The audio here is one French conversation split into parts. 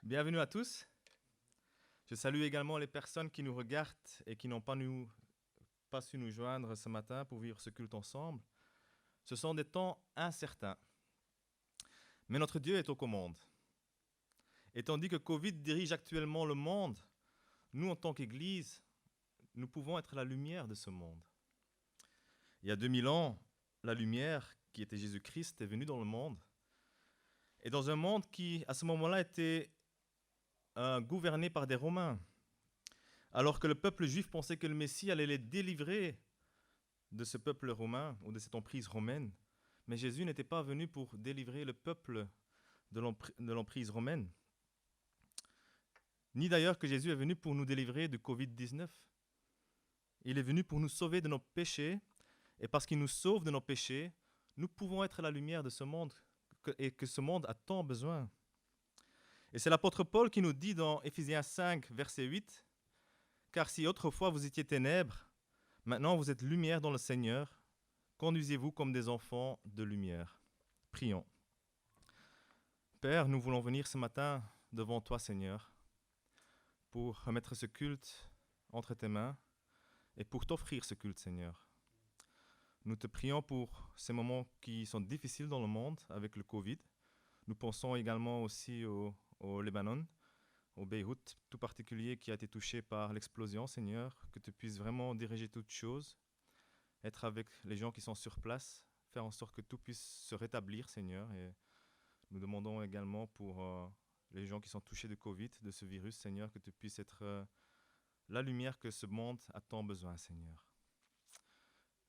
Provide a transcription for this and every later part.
Bienvenue à tous. Je salue également les personnes qui nous regardent et qui n'ont pas su nous joindre ce matin pour vivre ce culte ensemble. Ce sont des temps incertains. Mais notre Dieu est aux commandes. Et tandis que Covid dirige actuellement le monde, nous, en tant qu'Église, nous pouvons être la lumière de ce monde. Il y a 2000 ans, la lumière, qui était Jésus-Christ, est venue dans le monde. Et dans un monde qui, à ce moment-là, était gouverné par des Romains. Alors que le peuple juif pensait que le Messie allait les délivrer de ce peuple romain ou de cette emprise romaine. Mais Jésus n'était pas venu pour délivrer le peuple de l'emprise romaine. Ni d'ailleurs que Jésus est venu pour nous délivrer de Covid-19. Il est venu pour nous sauver de nos péchés. Et parce qu'il nous sauve de nos péchés, nous pouvons être la lumière de ce monde et que ce monde a tant besoin. Et c'est l'apôtre Paul qui nous dit dans Éphésiens 5, verset 8, « Car si autrefois vous étiez ténèbres, maintenant vous êtes lumière dans le Seigneur, conduisez-vous comme des enfants de lumière. » Prions. Père, nous voulons venir ce matin devant toi, Seigneur, pour remettre ce culte entre tes mains et pour t'offrir ce culte, Seigneur. Nous te prions pour ces moments qui sont difficiles dans le monde avec le Covid. Nous pensons également aussi au Libanon, au Beyrouth, tout particulier qui a été touché par l'explosion, Seigneur, que tu puisses vraiment diriger toutes choses, être avec les gens qui sont sur place, faire en sorte que tout puisse se rétablir, Seigneur. Et nous demandons également pour les gens qui sont touchés de Covid, de ce virus, Seigneur, que tu puisses être la lumière que ce monde a tant besoin, Seigneur.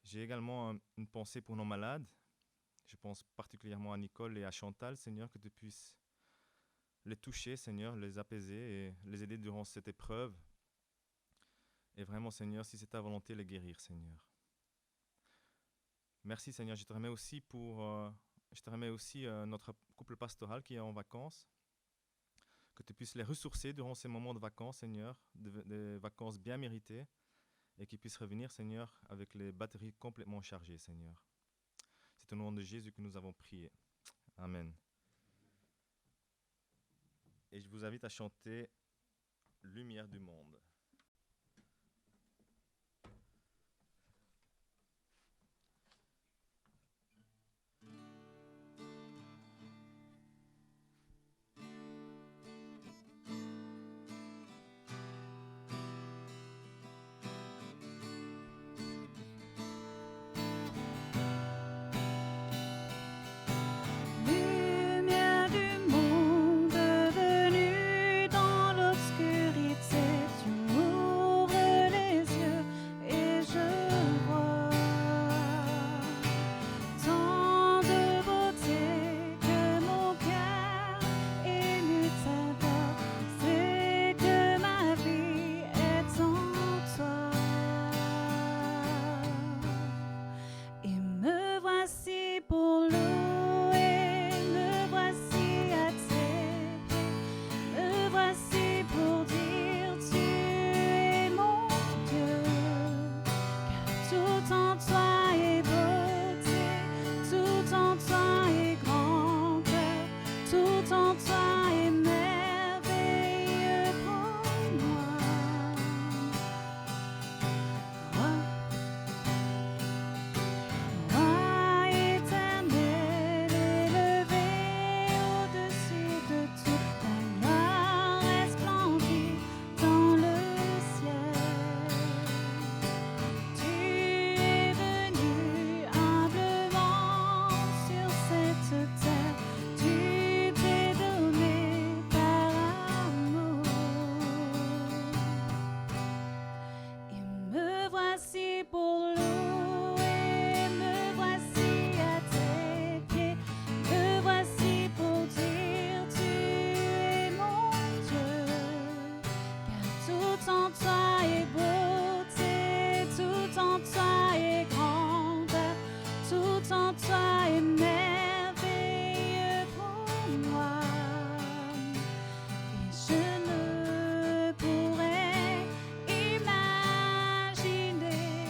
J'ai également une pensée pour nos malades. Je pense particulièrement à Nicole et à Chantal, Seigneur, que tu puisses les toucher, Seigneur, les apaiser et les aider durant cette épreuve. Et vraiment, Seigneur, si c'est ta volonté, les guérir, Seigneur. Merci, Seigneur. Je te remets aussi notre couple pastoral qui est en vacances. Que tu puisses les ressourcer durant ces moments de vacances, Seigneur, des vacances bien méritées, et qu'ils puissent revenir, Seigneur, avec les batteries complètement chargées, Seigneur. C'est au nom de Jésus que nous avons prié. Amen. Et je vous invite à chanter « Lumière du monde ». Lumière du monde venue dans l'obscurité, tu m'ouvres les yeux et je vois tant de beauté que mon cœur ému t'adore. C'est que ma vie est en toi. Et me voici pour louer, me voici à tes pieds, me voici pour dire tu es mon Dieu. Car tout en toi est beauté, tout en toi est grandeur, tout en toi est merveilleux pour moi. Roi éternel, élevé au-dessus de tout, ta gloire resplendit dans le ciel. Tu es venu humblement sur cette terre, tu t'es donné par amour. Et me voici pour louer, me voici à tes pieds, me voici pour dire tu es mon Dieu. Car tout en toi est beauté, tout en toi est grandeur, tout en toi est merveilleux pour moi. Et je ne pourrais imaginer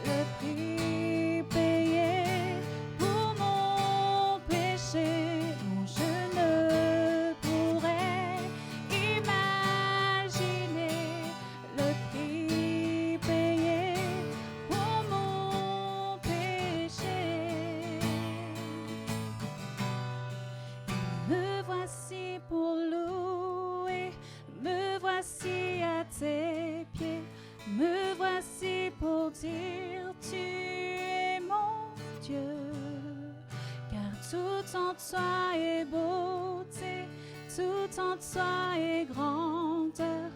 le prix payé pour mon péché. Non, je ne pourrais Dieu, car tout en toi est beauté, tout en toi est grandeur,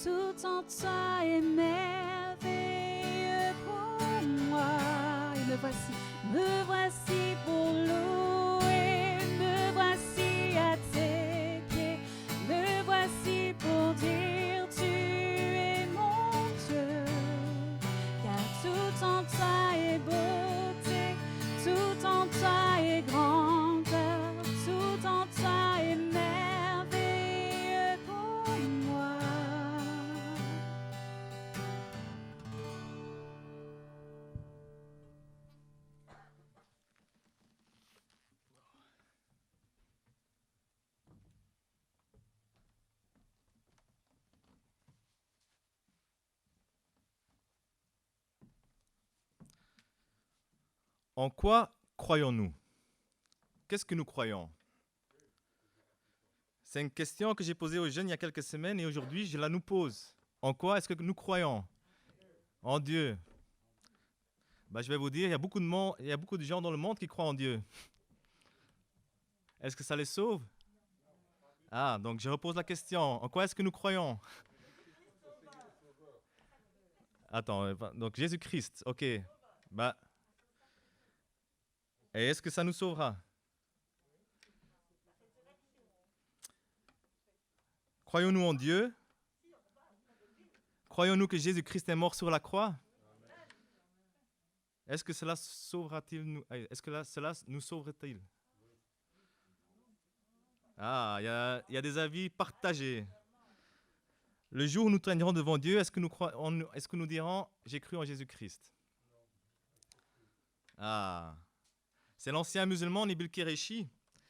tout en toi est merveilleux pour moi. Et me voici pour louer, me voici à tes pieds, me voici pour dire tu es mon Dieu, car tout en toi est beauté, tout en toi est grandeur, tout en toi est merveilleux pour moi. En quoi croyons-nous? Qu'est-ce que nous croyons? C'est une question que j'ai posée aux jeunes il y a quelques semaines et aujourd'hui je la nous pose. En quoi est-ce que nous croyons? En Dieu. Je vais vous dire, il y a beaucoup de gens dans le monde qui croient en Dieu. Est-ce que ça les sauve? Ah, donc je repose la question. En quoi est-ce que nous croyons? Attends, donc Jésus-Christ, ok. Et est-ce que ça nous sauvera? Croyons-nous en Dieu? Croyons-nous que Jésus-Christ est mort sur la croix? Est-ce que cela sauvera-t-il nous? Est-ce que cela nous sauverait-il? Ah, il y a des avis partagés. Le jour où nous traînerons devant Dieu, est-ce que nous dirons « J'ai cru en Jésus-Christ » Ah, c'est l'ancien musulman Nabil Qureshi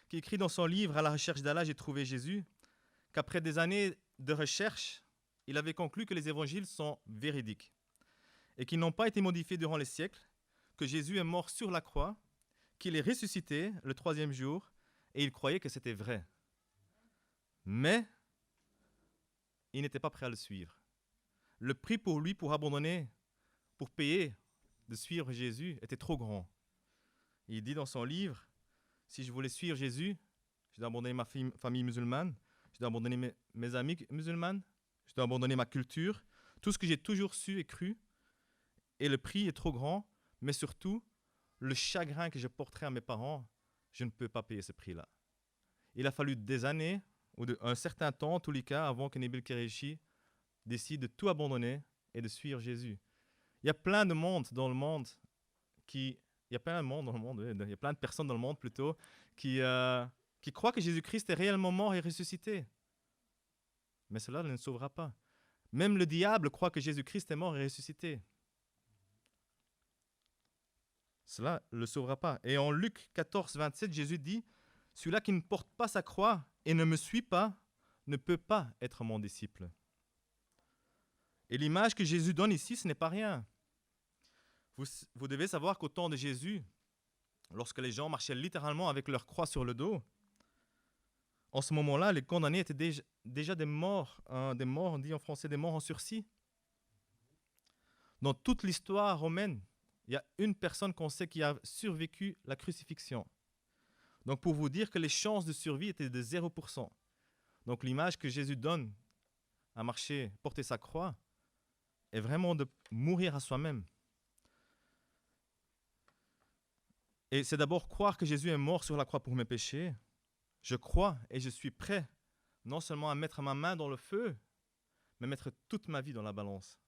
qui écrit dans son livre « À la recherche d'Allah, j'ai trouvé Jésus » qu'après des années de recherche, il avait conclu que les évangiles sont véridiques et qu'ils n'ont pas été modifiés durant les siècles, que Jésus est mort sur la croix, qu'il est ressuscité le 3e jour et il croyait que c'était vrai. Mais il n'était pas prêt à le suivre. Le prix pour lui, pour abandonner, pour payer, de suivre Jésus était trop grand. Il dit dans son livre, si je voulais suivre Jésus, je dois abandonner ma famille musulmane, je dois abandonner mes amis musulmanes, je dois abandonner ma culture, tout ce que j'ai toujours su et cru, et le prix est trop grand, mais surtout, le chagrin que je porterai à mes parents, je ne peux pas payer ce prix-là. Il a fallu des années, ou un certain temps, en tous les cas, avant que Nabil Qureshi décide de tout abandonner et de suivre Jésus. Il y a plein de monde dans le monde il y a plein de personnes dans le monde plutôt, qui croient que Jésus-Christ est réellement mort et ressuscité. Mais cela ne le sauvera pas. Même le diable croit que Jésus-Christ est mort et ressuscité. Cela ne le sauvera pas. Et en Luc 14, 27, Jésus dit « Celui-là qui ne porte pas sa croix et ne me suit pas, ne peut pas être mon disciple. » Et l'image que Jésus donne ici, ce n'est pas rien. Vous devez savoir qu'au temps de Jésus, lorsque les gens marchaient littéralement avec leur croix sur le dos, en ce moment-là, les condamnés étaient déjà des morts, on dit en français des morts en sursis. Dans toute l'histoire romaine, il y a une personne qu'on sait qui a survécu la crucifixion. Donc pour vous dire que les chances de survie étaient de 0%. Donc l'image que Jésus donne à marcher, porter sa croix, est vraiment de mourir à soi-même. Et c'est d'abord croire que Jésus est mort sur la croix pour mes péchés. Je crois et je suis prêt non seulement à mettre ma main dans le feu, mais mettre toute ma vie dans la balance.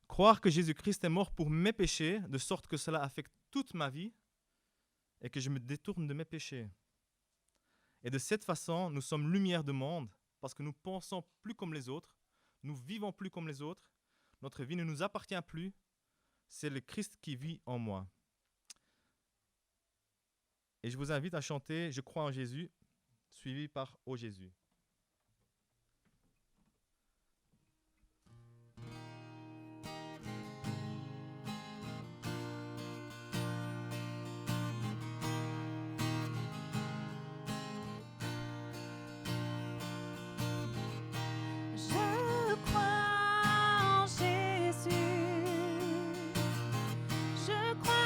Croire que Jésus-Christ est mort pour mes péchés, de sorte que cela affecte toute ma vie et que je me détourne de mes péchés. Et de cette façon, nous sommes lumière de monde parce que nous pensons plus comme les autres, nous vivons plus comme les autres, notre vie ne nous appartient plus, c'est le Christ qui vit en moi. Et je vous invite à chanter « Je crois en Jésus » suivi par « Ô Jésus ». Je crois en Jésus, je crois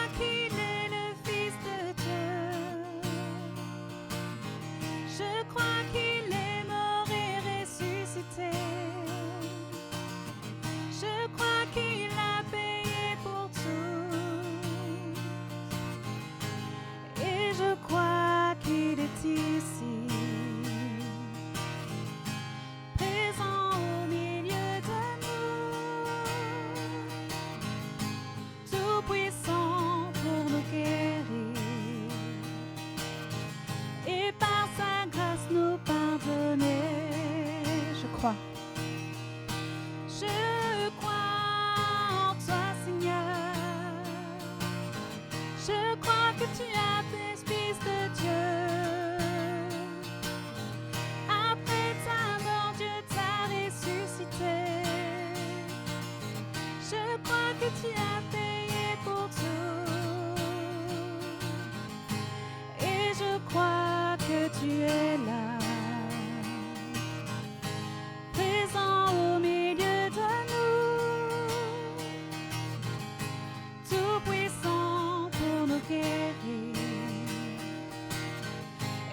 guérir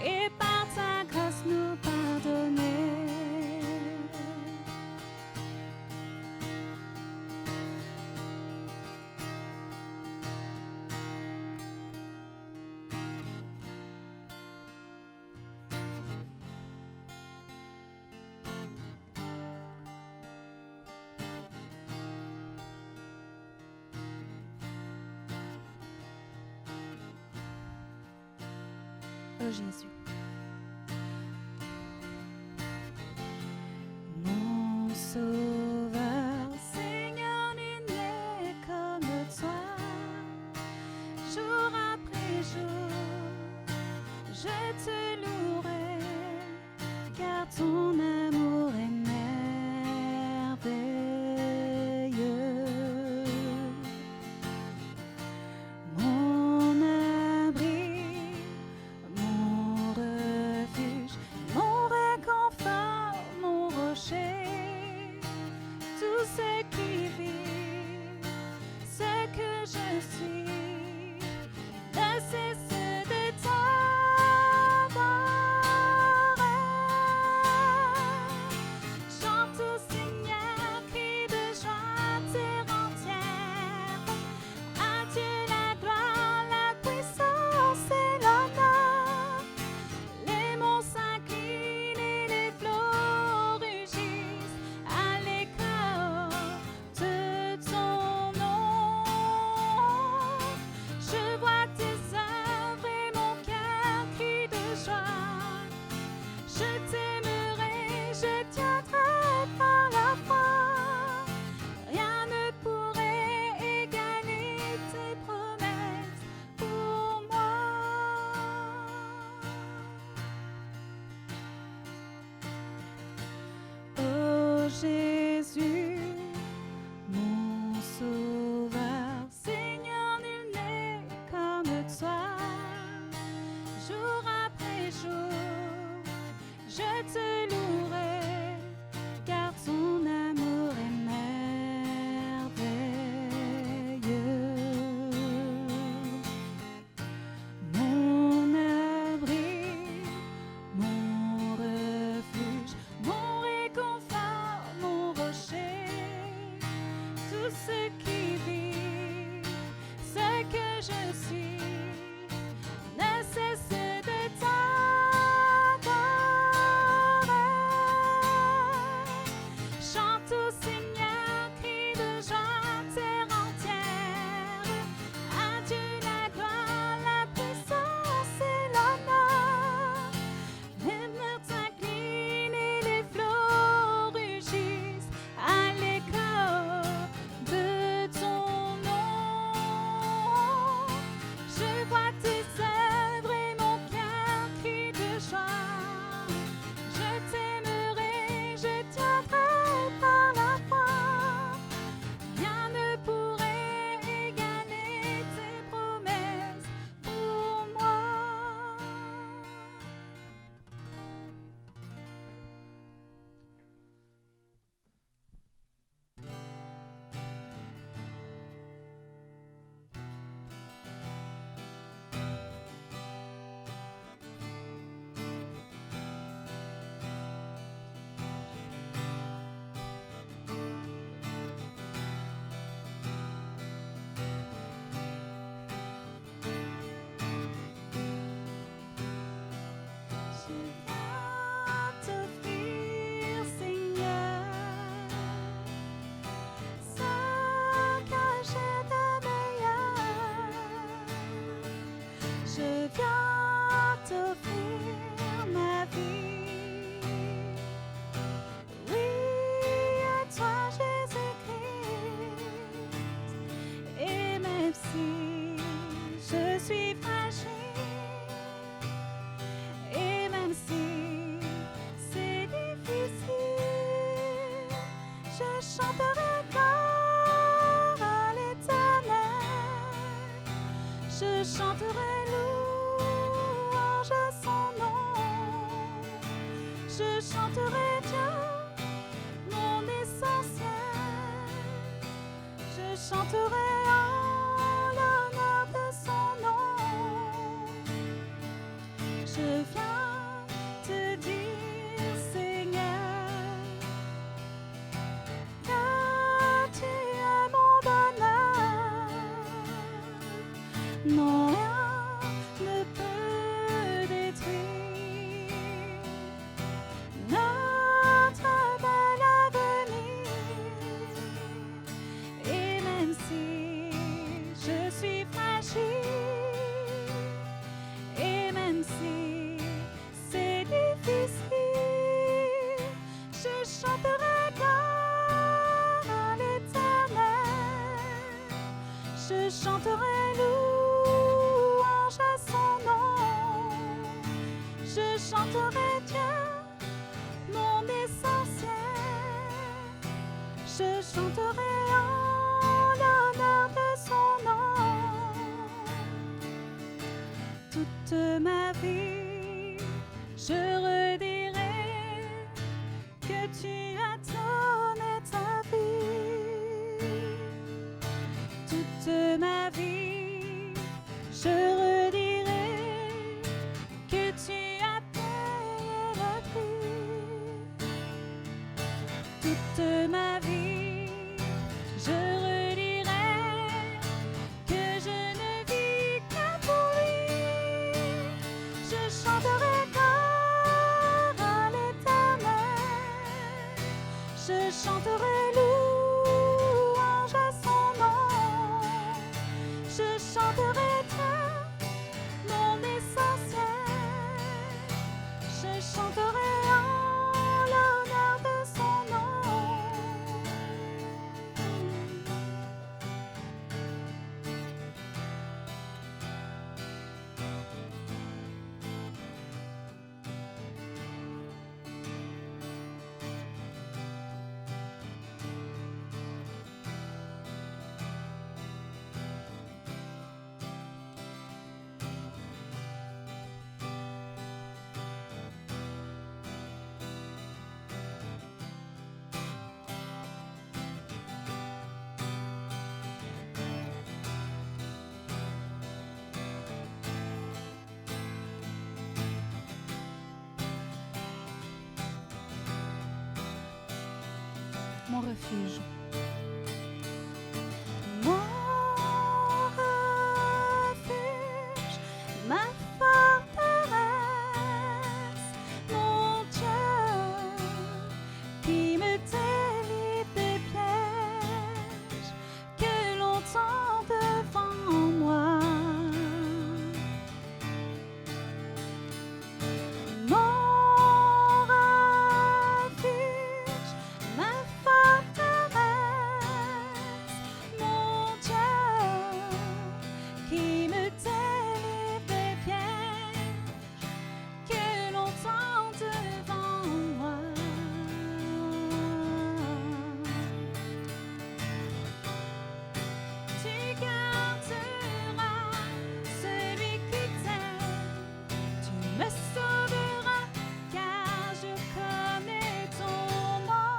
et par ta grâce nous pardonner. Oh Jésus. Mon Sauveur, Seigneur, nul n'est comme toi. Jour après jour, je te louerai, car ton amour est merveilleux. Mon abri, mon refuge, mon réconfort, mon rocher, tout ce qui vit, ce que je suis, ne cesse de t'adorer. Chante au Seigneur, crie de joie terre entière. À Dieu la gloire, la puissance et l'honneur. Les monts s'inclinent et les flots rugissent à l'écho de ton nom. Je vois tes œuvres et mon cœur crie de joie. Je t'aimerai, je tiendrai par la foi. Rien ne pourrait égaler tes promesses pour moi. Oh Jésus, mon Sauveur, Seigneur, nul n'est comme toi. Jour après jour, je te louerai, car ton amour est merveilleux. Mon abri, mon refuge, mon réconfort, mon rocher, tout ce qui vit, ce que je suis, ne cesse de t'adorer. Chante au Seigneur, crie de joie terre entière. À Dieu la gloire, la puissance et l'honneur. Les murs s'inclinent et les flots rugissent à l'écho de ton nom. Je vois tes œuvres et mon cœur crie de joie. Je t'aimerai, je tiendrai par la foi. Rien ne pourrait égaler tes promesses pour moi. Je viens t'offrir, Seigneur, ce que j'ai de meilleur. Je viens t'offrir ma vie. Oui, à toi, Jésus-Christ. Et même si je suis fragile, et même si c'est difficile, je chanterai gloire à l'Éternel. Je chanterai louange à son nom. Je chanterai Dieu, mon essentiel. Je chanterai en l'honneur de son nom. non, rien ne peut détruire notre bel avenir. Et même si je suis fragile, et même si c'est difficile, je chanterai gloire à l'Éternel. Je chanterai louange à son nom. Je chanterai Dieu, mon essentiel. Je chanterai en l'honneur de son nom. Toute ma vie, je redirai que tu as donné ta vie. Toute ma vie, je redirai que tu as payé le prix. Toute ma vie, je redirai que je ne vis que pour lui. Je chanterai gloire à l'Éternel. Je chanterai louange à son nom. Je chanterai Dieu, mon essentiel. Je chanterai en l'honneur de son nom. Mon refuge. Mon refuge, ma forteresse, mon Dieu, qui me délivre des pièges que l'on tend devant moi. Mon refuge, ma forteresse, mon Dieu, qui me délivre des pièges que l'on tend devant moi. Tu garderas celui qui t'aime, tu me sauveras, car je connais ton nom.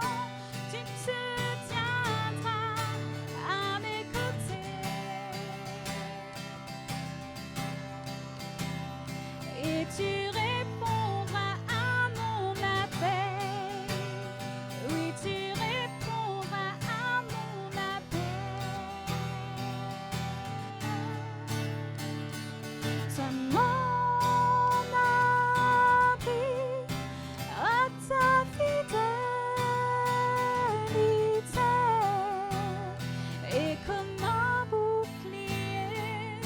Tu te tiendras à mes côtés et tu répondras à mon appel. Oui, tu répondras à mon appel. Sois mon abri à ta fidélité et comme un bouclier,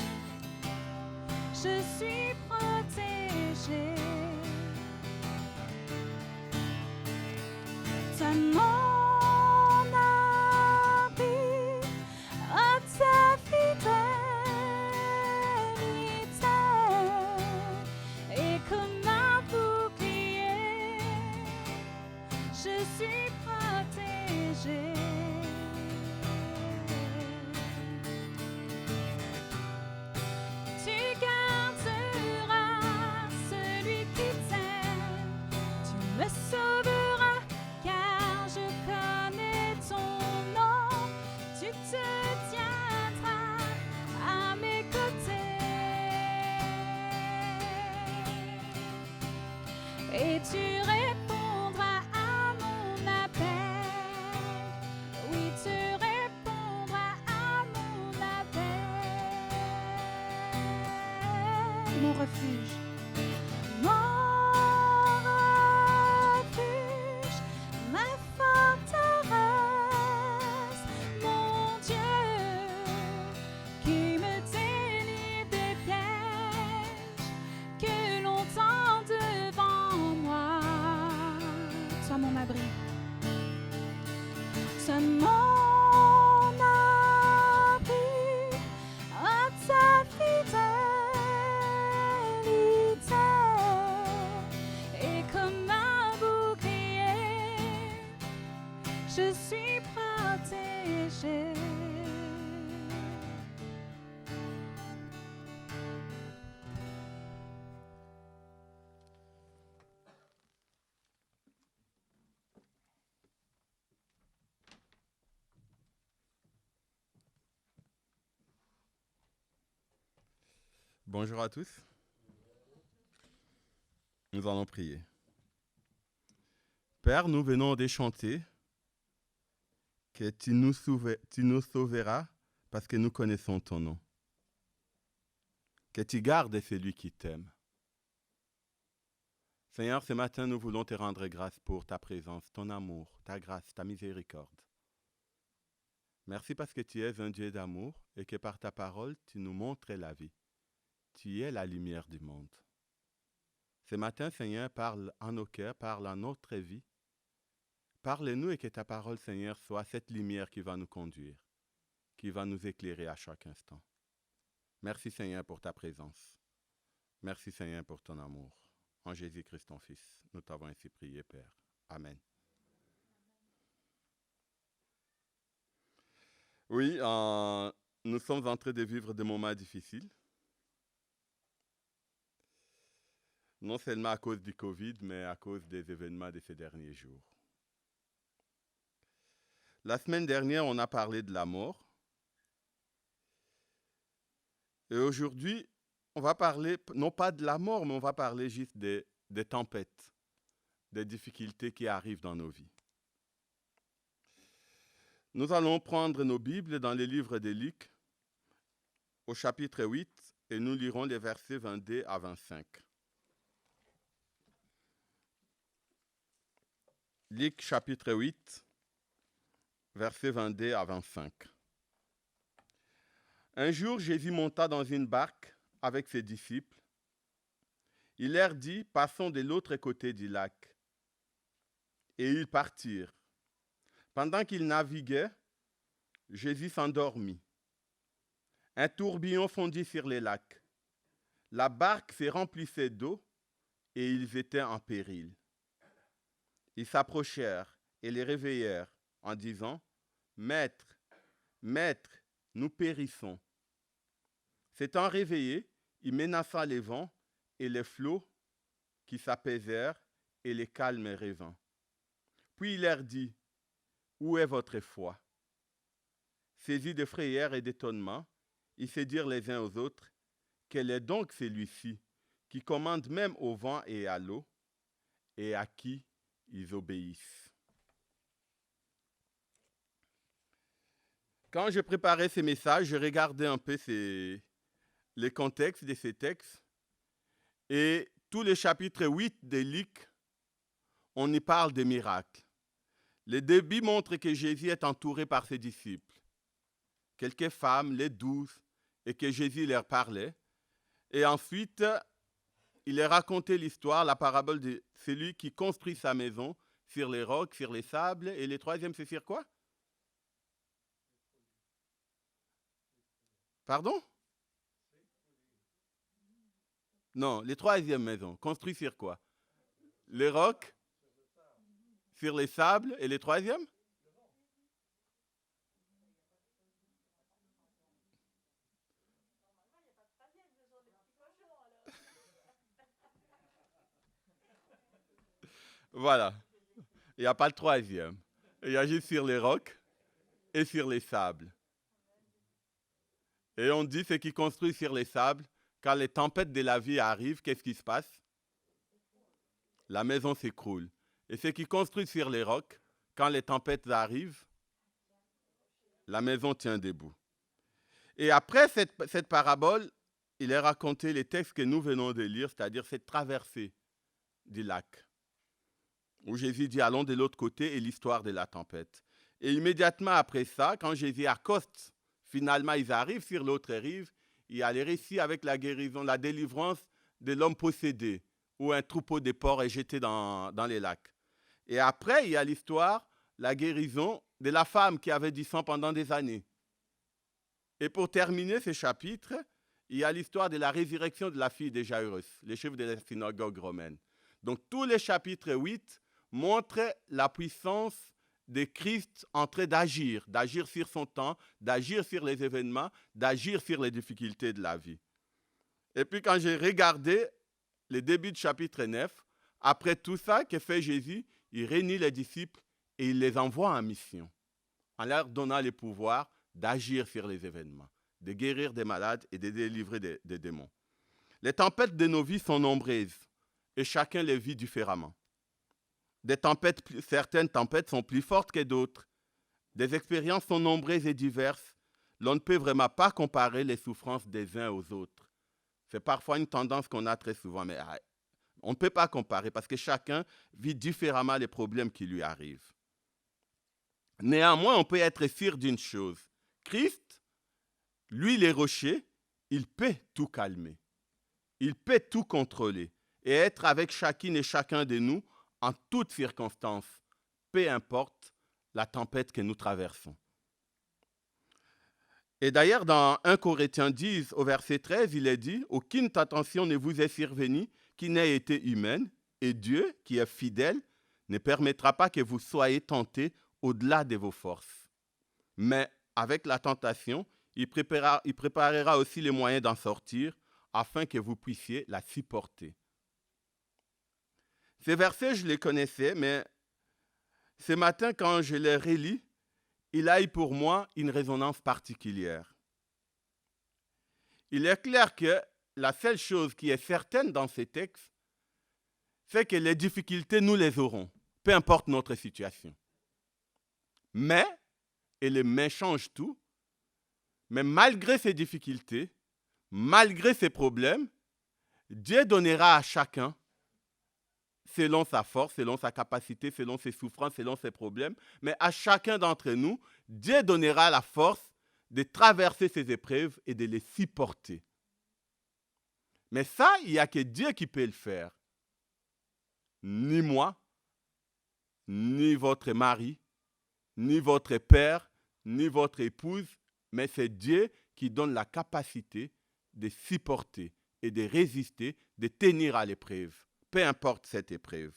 je suis protégée. Sois mon abri à ta fidélité et comme un bouclier, je suis protégée. Tu garderas celui qui t'aime, tu me sauveras, car je connais ton nom. Tu te tiendras à mes côtés et tu répondras à mon appel. Oui, tu répondras à mon appel. refuge. Mon refuge, ma forteresse, mon Dieu, qui me délivre des pièges que l'on tend devant moi. Sois mon abri. Sois mon abri à ta fidélité et comme un bouclier, je suis protégée. Bonjour à tous. Nous allons prier. Père, nous venons de chanter que tu nous sauveras parce que nous connaissons ton nom. Que tu gardes celui qui t'aime. Seigneur, ce matin, nous voulons te rendre grâce pour ta présence, ton amour, ta grâce, ta miséricorde. Merci parce que tu es un Dieu d'amour et que par ta parole, tu nous montres la vie. Tu es la lumière du monde. Ce matin, Seigneur, parle en nos cœurs, parle en notre vie. Parle-nous et que ta parole, Seigneur, soit cette lumière qui va nous conduire, qui va nous éclairer à chaque instant. Merci, Seigneur, pour ta présence. Merci, Seigneur, pour ton amour. En Jésus-Christ, ton Fils, nous t'avons ainsi prié, Père. Amen. Oui, nous sommes en train de vivre des moments difficiles. Non seulement à cause du Covid, mais à cause des événements de ces derniers jours. La semaine dernière, on a parlé de la mort. Et aujourd'hui, on va parler, non pas de la mort, mais on va parler juste des tempêtes, des difficultés qui arrivent dans nos vies. Nous allons prendre nos Bibles dans les livres de Luc, au chapitre 8, et nous lirons les versets 22 à 25. Luc chapitre 8, versets 22 à 25. Un jour, Jésus monta dans une barque avec ses disciples. Il leur dit, passons de l'autre côté du lac. Et ils partirent. Pendant qu'ils naviguaient, Jésus s'endormit. Un tourbillon fondit sur les lacs. La barque se remplissait d'eau et ils étaient en péril. Ils s'approchèrent et les réveillèrent en disant, « Maître, Maître, nous périssons. » S'étant réveillés, il menaça les vents et les flots qui s'apaisèrent et les calmes revint. Puis il leur dit, « Où est votre foi ?» Saisis de frayeur et d'étonnement, ils se dirent les uns aux autres, « Quel est donc celui-ci qui commande même au vent et à l'eau, et à qui ils obéissent ?» Quand je préparais ces messages, je regardais un peu les contextes de ces textes. Et tout le chapitre 8 de Luc, on y parle des miracles. Le début montre que Jésus est entouré par ses disciples. Quelques femmes, les 12, et que Jésus leur parlait. Et ensuite, il leur racontait l'histoire, la parabole de celui qui construit sa maison sur les rocs, sur les sables. Et le troisième, c'est sur quoi? Pardon? Non, les troisième maison, construit sur quoi? Les rocs, sur les sables, et les troisième? Voilà, il n'y a pas le troisième. Il y a juste sur les rocs et sur les sables. Et on dit ce qui construit sur les sables, quand les tempêtes de la vie arrivent, qu'est-ce qui se passe? La maison s'écroule. Et ce qui construit sur les rocs, quand les tempêtes arrivent, la maison tient debout. Et après cette parabole, il est raconté les textes que nous venons de lire, c'est-à-dire cette traversée du lac, où Jésus dit « allons de l'autre côté » et l'histoire de la tempête. Et immédiatement après ça, quand Jésus accoste, finalement ils arrivent sur l'autre rive, il y a les récits avec la guérison, la délivrance de l'homme possédé, où un troupeau de porcs est jeté dans les lacs. Et après, il y a l'histoire, la guérison de la femme qui avait du sang pendant des années. Et pour terminer ce chapitre, il y a l'histoire de la résurrection de la fille de Jairus, les chefs de la synagogue romaine. Donc tous les chapitres 8 montrent la puissance de Christ en train d'agir sur son temps, d'agir sur les événements, d'agir sur les difficultés de la vie. Et puis quand j'ai regardé le début du chapitre 9, après tout ça, que fait Jésus? Il réunit les disciples et il les envoie en mission, en leur donnant le pouvoir d'agir sur les événements, de guérir des malades et de délivrer des démons. Les tempêtes de nos vies sont nombreuses et chacun les vit différemment. Certaines tempêtes sont plus fortes que d'autres. Des expériences sont nombreuses et diverses. L'on ne peut vraiment pas comparer les souffrances des uns aux autres. C'est parfois une tendance qu'on a très souvent, mais on ne peut pas comparer parce que chacun vit différemment les problèmes qui lui arrivent. Néanmoins, on peut être sûr d'une chose. Christ, lui, les rochers, il peut tout calmer. Il peut tout contrôler et être avec chacune et chacun de nous en toutes circonstances, peu importe la tempête que nous traversons. Et d'ailleurs, dans 1 Corinthiens 10, au verset 13, il est dit « Aucune tentation ne vous est survenue qui n'ait été humaine, et Dieu, qui est fidèle, ne permettra pas que vous soyez tentés au-delà de vos forces. Mais avec la tentation, il préparera aussi les moyens d'en sortir, afin que vous puissiez la supporter. » Ces versets, je les connaissais, mais ce matin, quand je les relis, il a eu pour moi une résonance particulière. Il est clair que la seule chose qui est certaine dans ces textes, c'est que les difficultés, nous les aurons, peu importe notre situation. Mais, et les mains changent tout, mais malgré ces difficultés, malgré ces problèmes, Dieu donnera à chacun, selon sa force, selon sa capacité, selon ses souffrances, selon ses problèmes, mais à chacun d'entre nous, Dieu donnera la force de traverser ces épreuves et de les supporter. Mais ça, il n'y a que Dieu qui peut le faire. Ni moi, ni votre mari, ni votre père, ni votre épouse, mais c'est Dieu qui donne la capacité de supporter et de résister, de tenir à l'épreuve, peu importe cette épreuve.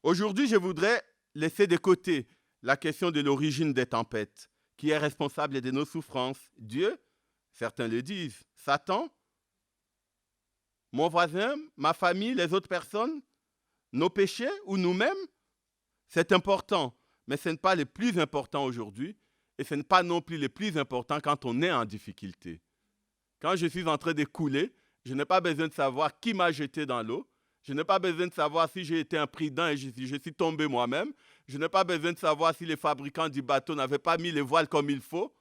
Aujourd'hui, je voudrais laisser de côté la question de l'origine des tempêtes, qui est responsable de nos souffrances. Dieu, certains le disent, Satan, mon voisin, ma famille, les autres personnes, nos péchés ou nous-mêmes, c'est important, mais ce n'est pas le plus important aujourd'hui et ce n'est pas non plus le plus important quand on est en difficulté. Quand je suis en train de couler, je n'ai pas besoin de savoir qui m'a jeté dans l'eau. Je n'ai pas besoin de savoir si j'ai été imprudent et je suis tombé moi-même. Je n'ai pas besoin de savoir si les fabricants du bateau n'avaient pas mis les voiles comme il faut.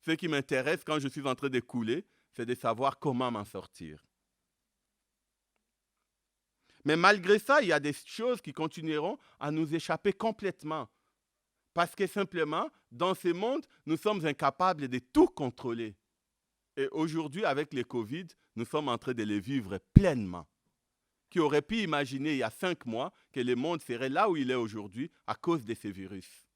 Ce qui m'intéresse quand je suis en train de couler, c'est de savoir comment m'en sortir. Mais malgré ça, il y a des choses qui continueront à nous échapper complètement. Parce que simplement, dans ce monde, nous sommes incapables de tout contrôler. Et aujourd'hui, avec le Covid, nous sommes en train de les vivre pleinement. Qui aurait pu imaginer il y a 5 mois que le monde serait là où il est aujourd'hui à cause de ces virus?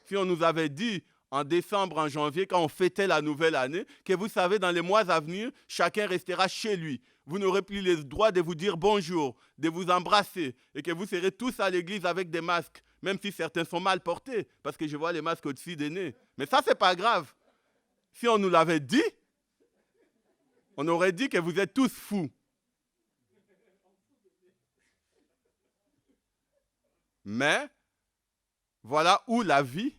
Si on nous avait dit en décembre, en janvier, quand on fêtait la nouvelle année, que vous savez, dans les mois à venir, chacun restera chez lui. Vous n'aurez plus le droit de vous dire bonjour, de vous embrasser, et que vous serez tous à l'église avec des masques, même si certains sont mal portés, parce que je vois les masques au-dessus des nez. Mais ça, c'est pas grave. Si on nous l'avait dit, on aurait dit que vous êtes tous fous. Mais, voilà où la vie,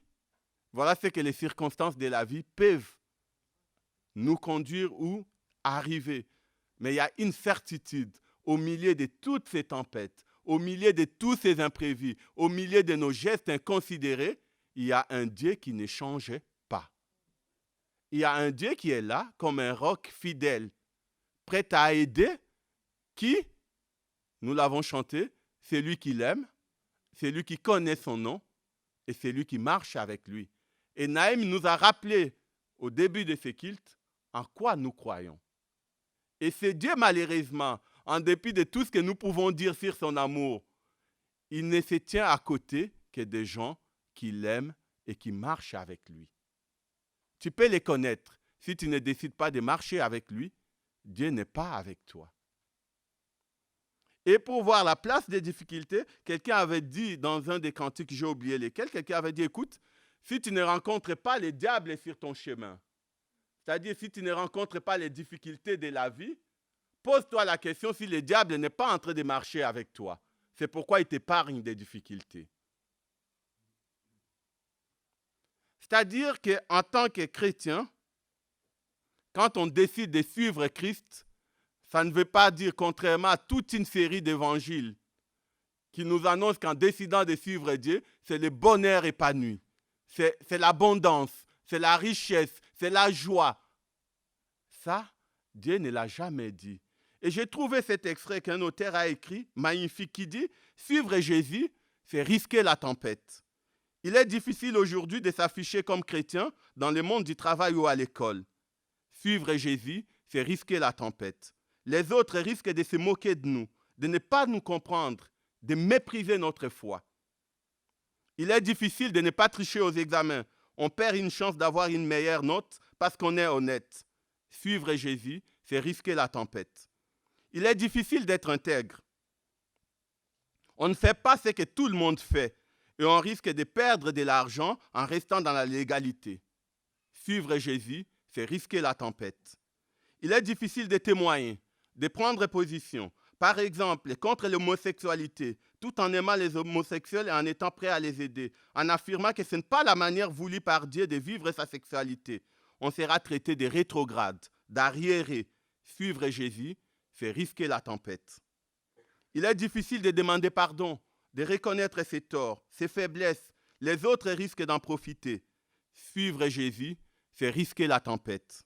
voilà ce que les circonstances de la vie peuvent nous conduire ou arriver. Mais il y a une certitude, au milieu de toutes ces tempêtes, au milieu de tous ces imprévus, au milieu de nos gestes inconsidérés, il y a un Dieu qui ne change pas. il y a un Dieu qui est là comme un roc fidèle, prêt à aider qui, nous l'avons chanté, c'est lui qui l'aime, c'est lui qui connaît son nom et c'est lui qui marche avec lui. Et Naïm nous a rappelé au début de ce culte en quoi nous croyons. Et c'est Dieu, malheureusement, en dépit de tout ce que nous pouvons dire sur son amour, il ne se tient à côté que des gens qui l'aiment et qui marchent avec lui. Tu peux les connaître. Si tu ne décides pas de marcher avec lui, Dieu n'est pas avec toi. Et pour voir la place des difficultés, quelqu'un avait dit dans un des cantiques, j'ai oublié lesquels, quelqu'un avait dit, écoute, si tu ne rencontres pas les diables sur ton chemin, c'est-à-dire si tu ne rencontres pas les difficultés de la vie, pose-toi la question si le diable n'est pas en train de marcher avec toi. C'est pourquoi il t'épargne des difficultés. C'est-à-dire qu'en tant que chrétien, quand on décide de suivre Christ, ça ne veut pas dire, contrairement à toute une série d'évangiles qui nous annoncent qu'en décidant de suivre Dieu, c'est le bonheur épanoui, c'est l'abondance, c'est la richesse, c'est la joie. Ça, Dieu ne l'a jamais dit. Et j'ai trouvé cet extrait qu'un auteur a écrit, magnifique, qui dit « Suivre Jésus, c'est risquer la tempête ». Il est difficile aujourd'hui de s'afficher comme chrétien dans le monde du travail ou à l'école. Suivre Jésus, c'est risquer la tempête. Les autres risquent de se moquer de nous, de ne pas nous comprendre, de mépriser notre foi. Il est difficile de ne pas tricher aux examens. On perd une chance d'avoir une meilleure note parce qu'on est honnête. Suivre Jésus, c'est risquer la tempête. Il est difficile d'être intègre. On ne fait pas ce que tout le monde fait et on risque de perdre de l'argent en restant dans la légalité. Suivre Jésus, c'est risquer la tempête. Il est difficile de témoigner, de prendre position. Par exemple, contre l'homosexualité, tout en aimant les homosexuels et en étant prêt à les aider, en affirmant que ce n'est pas la manière voulue par Dieu de vivre sa sexualité. On sera traité de rétrograde, d'arriéré. Suivre Jésus, c'est risquer la tempête. Il est difficile de demander pardon, de reconnaître ses torts, ses faiblesses. Les autres risquent d'en profiter. Suivre Jésus, c'est risquer la tempête.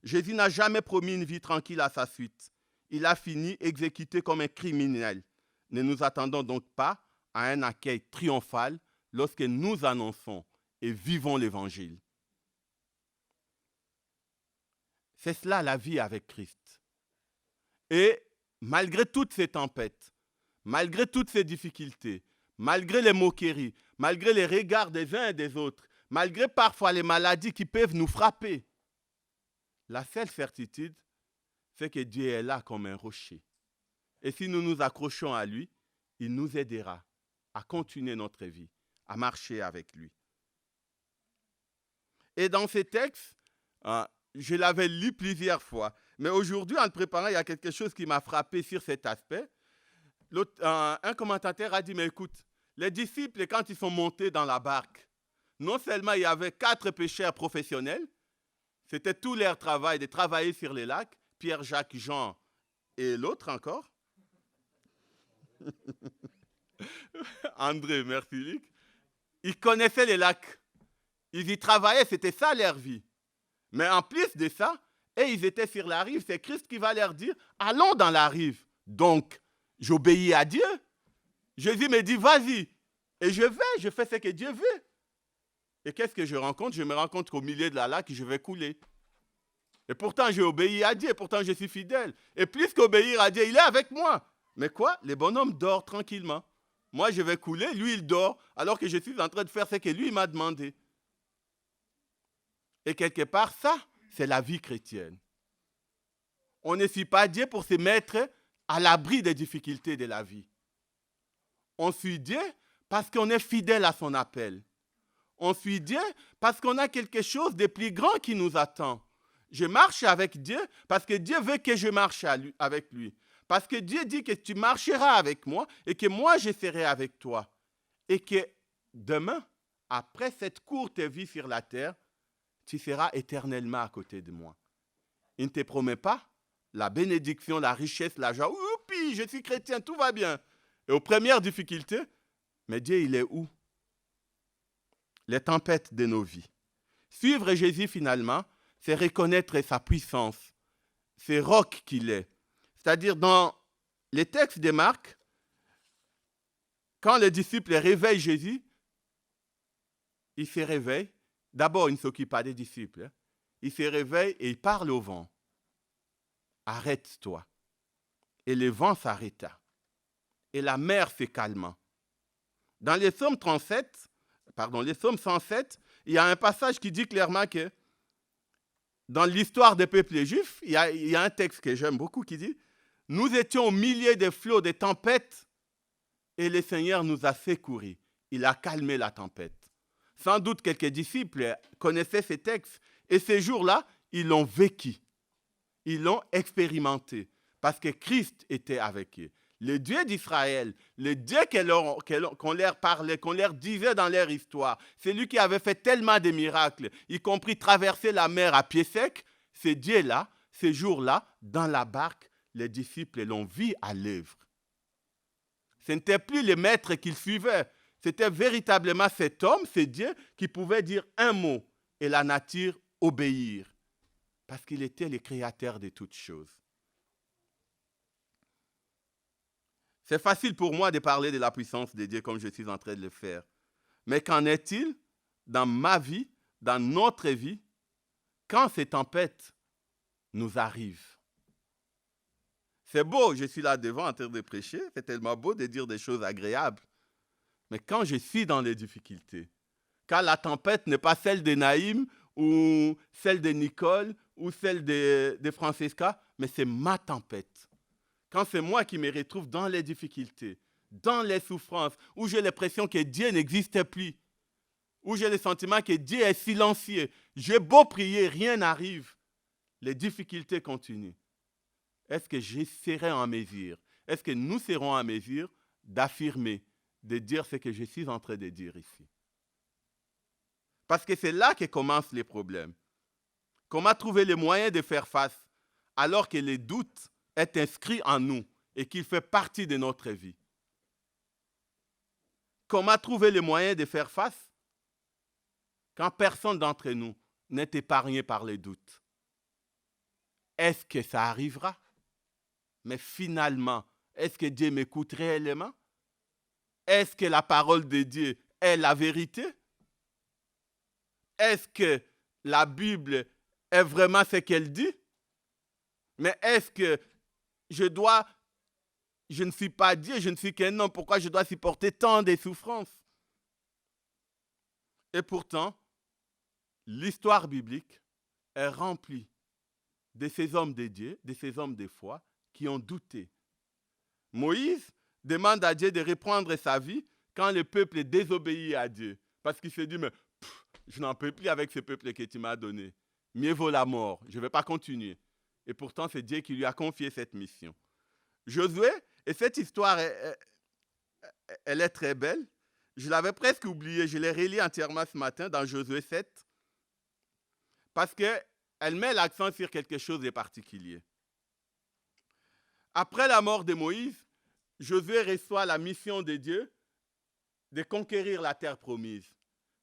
Jésus n'a jamais promis une vie tranquille à sa suite. Il a fini exécuté comme un criminel. Ne nous attendons donc pas à un accueil triomphal lorsque nous annonçons et vivons l'Évangile. C'est cela la vie avec Christ. Et malgré toutes ces tempêtes, malgré toutes ces difficultés, malgré les moqueries, malgré les regards des uns et des autres, malgré parfois les maladies qui peuvent nous frapper, la seule certitude, c'est que Dieu est là comme un rocher. Et si nous nous accrochons à lui, il nous aidera à continuer notre vie, à marcher avec lui. Et dans ces textes, je l'avais lu plusieurs fois, mais aujourd'hui, en le préparant, il y a quelque chose qui m'a frappé sur cet aspect. Un commentateur a dit, mais écoute, les disciples, quand ils sont montés dans la barque, non seulement il y avait 4 pêcheurs professionnels, c'était tout leur travail de travailler sur les lacs, Pierre, Jacques, Jean et l'autre encore. André, merci Luc. Ils connaissaient les lacs. Ils y travaillaient, c'était ça leur vie. Mais en plus de ça, et ils étaient sur la rive, c'est Christ qui va leur dire, allons dans la rive. Donc, j'obéis à Dieu. Jésus me dit, vas-y. Et je fais ce que Dieu veut. Et qu'est-ce que je rencontre? Je me rends compte qu'au milieu de la lac, je vais couler. Et pourtant, j'ai obéi à Dieu, pourtant je suis fidèle. Et plus qu'obéir à Dieu, il est avec moi. Mais quoi? Le bonhomme dort tranquillement. Moi, je vais couler, lui, il dort, alors que je suis en train de faire ce que lui m'a demandé. Et quelque part, ça, c'est la vie chrétienne. On ne suit pas Dieu pour se mettre à l'abri des difficultés de la vie. On suit Dieu parce qu'on est fidèle à son appel. On suit Dieu parce qu'on a quelque chose de plus grand qui nous attend. Je marche avec Dieu parce que Dieu veut que je marche avec lui. Parce que Dieu dit que tu marcheras avec moi et que moi je serai avec toi. Et que demain, après cette courte vie sur la terre, tu seras éternellement à côté de moi. Il ne te promet pas la bénédiction, la richesse, la joie. Oupi, je suis chrétien, tout va bien. Et aux premières difficultés, mais Dieu, il est où? Les tempêtes de nos vies. Suivre Jésus finalement, c'est reconnaître sa puissance, c'est roc qu'il est. C'est-à-dire dans les textes de Marc, quand les disciples réveillent Jésus, il se réveille. D'abord, il ne s'occupe pas des disciples. Il se réveille et il parle au vent. Arrête-toi. Et le vent s'arrêta. Et la mer se calma. Dans les psaumes 107, il y a un passage qui dit clairement que dans l'histoire des peuples juifs, il y a un texte que j'aime beaucoup qui dit « Nous étions au milieu des flots, des tempêtes, et le Seigneur nous a secourus. Il a calmé la tempête. » Sans doute quelques disciples connaissaient ces textes, et ces jours-là, ils l'ont vécu. Ils l'ont expérimenté, parce que Christ était avec eux. Le Dieu d'Israël, le Dieu qu'on leur parlait, qu'on leur disait dans leur histoire, c'est lui qui avait fait tellement de miracles, y compris traverser la mer à pied sec, ce Dieu-là, ces jours-là, dans la barque, les disciples l'ont vu à l'œuvre. Ce n'était plus le maître qu'ils suivaient, c'était véritablement cet homme, ce Dieu, qui pouvait dire un mot et la nature obéir, parce qu'il était le créateur de toutes choses. C'est facile pour moi de parler de la puissance de Dieu comme je suis en train de le faire. Mais qu'en est-il dans ma vie, dans notre vie, quand ces tempêtes nous arrivent? C'est beau, je suis là devant en train de prêcher, c'est tellement beau de dire des choses agréables. Mais quand je suis dans les difficultés, quand la tempête n'est pas celle de Naïm ou celle de Nicole ou celle de Francesca, mais c'est ma tempête. Quand c'est moi qui me retrouve dans les difficultés, dans les souffrances, où j'ai l'impression que Dieu n'existe plus, où j'ai le sentiment que Dieu est silencieux, j'ai beau prier, rien n'arrive, les difficultés continuent. Est-ce que je serai en mesure, est-ce que nous serons en mesure d'affirmer, de dire ce que je suis en train de dire ici? Parce que c'est là que commencent les problèmes. Comment trouver les moyens de faire face alors que le doute est inscrit en nous et qu'il fait partie de notre vie? Comment trouver les moyens de faire face quand personne d'entre nous n'est épargné par les doutes? Est-ce que ça arrivera? Mais finalement, est-ce que Dieu m'écoute réellement? Est-ce que la parole de Dieu est la vérité? Est-ce que la Bible est vraiment ce qu'elle dit? Mais est-ce que je ne suis pas Dieu, je ne suis qu'un homme, pourquoi je dois supporter tant de souffrances? Et pourtant, l'histoire biblique est remplie de ces hommes de Dieu, de ces hommes de foi qui ont douté. Moïse demande à Dieu de reprendre sa vie quand le peuple désobéit à Dieu. Parce qu'il s'est dit, mais je n'en peux plus avec ce peuple que tu m'as donné. Mieux vaut la mort, je ne vais pas continuer. Et pourtant, c'est Dieu qui lui a confié cette mission. Josué, et cette histoire, elle est très belle. Je l'avais presque oubliée, je l'ai relie entièrement ce matin dans Josué 7. Parce qu'elle met l'accent sur quelque chose de particulier. Après la mort de Moïse, Josué reçoit la mission de Dieu de conquérir la terre promise.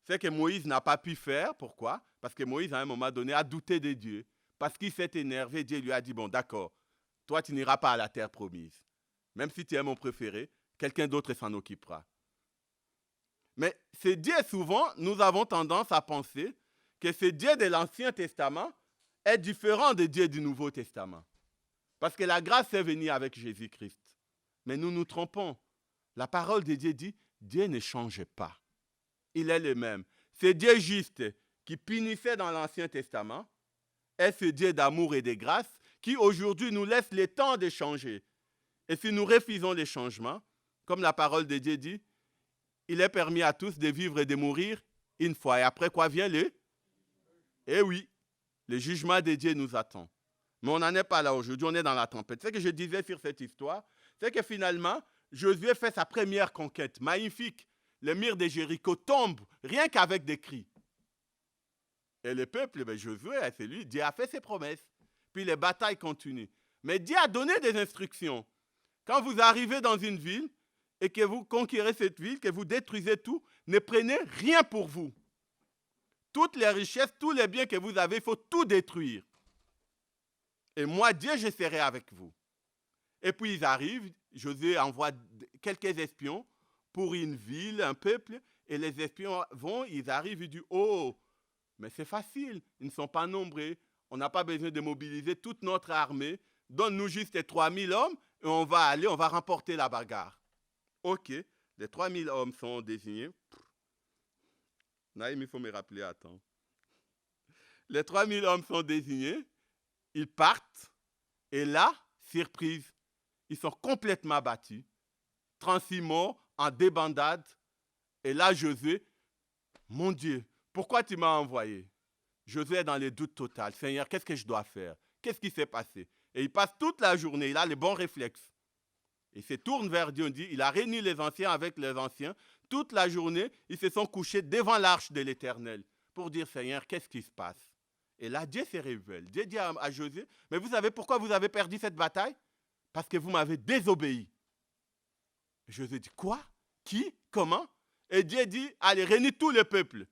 C'est que Moïse n'a pas pu faire. Pourquoi? Parce que Moïse, à un moment donné, a douté de Dieu. Parce qu'il s'est énervé, Dieu lui a dit, bon, d'accord, toi, tu n'iras pas à la terre promise. Même si tu es mon préféré, quelqu'un d'autre s'en occupera. Mais ce Dieu, souvent, nous avons tendance à penser que ce Dieu de l'Ancien Testament est différent du Dieu du Nouveau Testament. Parce que la grâce est venue avec Jésus-Christ. Mais nous nous trompons. La parole de Dieu dit, Dieu ne change pas. Il est le même. Ce Dieu juste qui punissait dans l'Ancien Testament est ce Dieu d'amour et de grâce qui aujourd'hui nous laisse le temps de changer. Et si nous refusons les changements, comme la parole de Dieu dit, il est permis à tous de vivre et de mourir une fois. Et après quoi vient le? Eh oui, le jugement de Dieu nous attend. Mais on n'en est pas là aujourd'hui, on est dans la tempête. Ce que je disais sur cette histoire, c'est que finalement, Josué fait sa première conquête, magnifique. Le mur de Jéricho tombe, rien qu'avec des cris. Et le peuple, Josué, c'est lui, Dieu a fait ses promesses. Puis les batailles continuent. Mais Dieu a donné des instructions. Quand vous arrivez dans une ville et que vous conquérez cette ville, que vous détruisez tout, ne prenez rien pour vous. toutes les richesses, tous les biens que vous avez, il faut tout détruire. Et moi, Dieu, je serai avec vous. Et puis ils arrivent, Josué envoie quelques espions pour une ville, un peuple, et les espions vont, ils arrivent, ils disent, oh, mais c'est facile, ils ne sont pas nombreux, on n'a pas besoin de mobiliser toute notre armée, donne-nous juste les 3000 hommes, et on va aller, on va remporter la bagarre. Ok, les 3000 hommes sont désignés. Naïm, il faut me rappeler, attends. Les 3000 hommes sont désignés, ils partent, et là, surprise, ils sont complètement abattus, 36 morts en débandade. Et là, Josué, mon Dieu, pourquoi tu m'as envoyé? Josué est dans le doute total. Seigneur, qu'est-ce que je dois faire? Qu'est-ce qui s'est passé? Et il passe toute la journée, il a les bons réflexes. Il se tourne vers Dieu, il a réuni les anciens avec les anciens. Toute la journée, ils se sont couchés devant l'arche de l'Éternel pour dire, Seigneur, qu'est-ce qui se passe? Et là, Dieu se révèle. Dieu dit à Josué, mais vous savez pourquoi vous avez perdu cette bataille? Parce que vous m'avez désobéi. Josué dit, quoi? Qui? Comment? Et Dieu dit, allez, réunis tous les peuples.